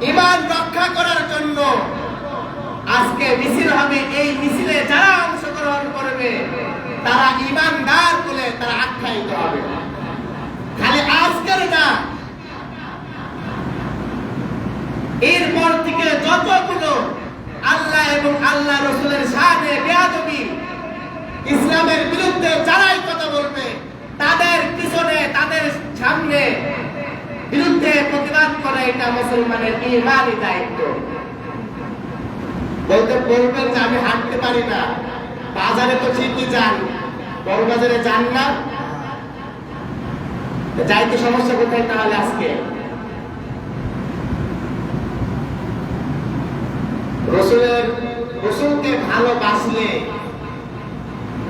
ঈমান রক্ষা করার জন্য আজকে মিছিল হবে। এই মিছিলে যারা অংশগ্রহণ করবে তারা ঈমানদার বলে তারা আখ্যায়িত হবে। খালি আজকের না, এরপর থেকে যতগুলো আল্লাহ এবং আল্লাহ রসুলের শানে বেয়াদবি, ইসলামের বিরুদ্ধে যারাই কথা বলবে তাদের পিছনে, তাদের সামনে বিরুদ্ধে প্রতিবাদ করা এটা মুসলমানের ঈমানি দায়িত্ব। বলবেন যে আমি হাঁটতে পারি না, বাজারে তো ঠিকই যান, বড় বাজারে যান না, যাইতে সমস্যা কোথায়? তাহলে আজকে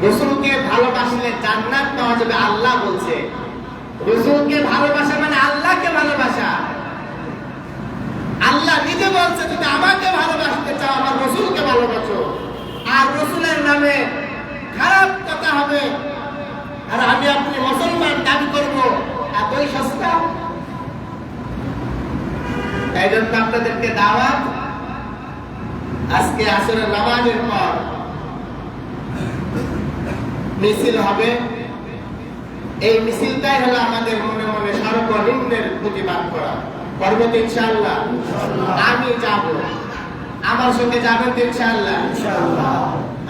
রসুলকে ভালোবাসলে জান্নাত পাওয়া যাবে। আল্লাহ বলছে রসুলকে ভালোবাসা মানে আল্লাহকে ভালোবাসা। আল্লাহ নিজে বলছে যদি আমাকে ভালোবাসতে চাও আমার রসুলকে ভালোবাসো। আর রসুলের নামে খারাপ কথা হবে আর আমি আপনি মুসলমান দাবি করবো, এতই সস্তা? তাই জন্য আপনাদেরকে দাওয়াত, আজকে আসরের নামাজের পর মিছিল হবে। এই মিছিলটাই হলো আমাদের মনে মনে সর্বনিম্নের প্রতিবাদ করা। পর্বত ইনশাআল্লাহ আমি যাব, আমার সঙ্গে যাবেন তো ইনশাআল্লাহ।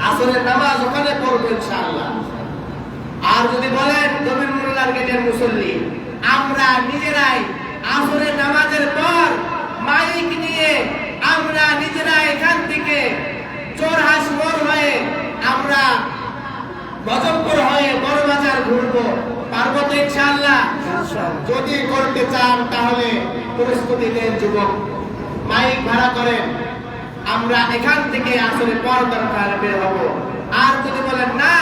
আসরের নামাজ ওখানে পড়বো ইনশাআল্লাহ। আর যদি বলেন জমির মোল্লার গেটের মুসল্লি, আমরা নিজেরাই আসরের নামাজের পর মাইক নিয়ে আমরা নিজেরা এখান থেকে চোরহাস মোড় হয়ে আমরা গজবপুর হয়ে বড় বাজার ঘুরবো, পারবো তো ইনশাআল্লাহ? যদি করতে চান তাহলে প্রস্তুতি নেন যুবক, মাইক ভাড়া করেন, আমরা এখান থেকে আসলে পর দরকার বের হবো। আর যদি বলেন না,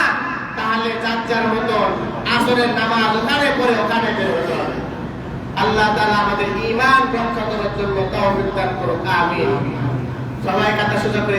তাহলে যার যার মতো আসরের নামাজ ওখানে পড়ে ওখানে বের হতে হবে। আল্লাহ তাআলা আমাদের ঈমান রক্ষা করার জন্য তৌফিক দান করুন, আমিন। সবাই কথা সোজা করে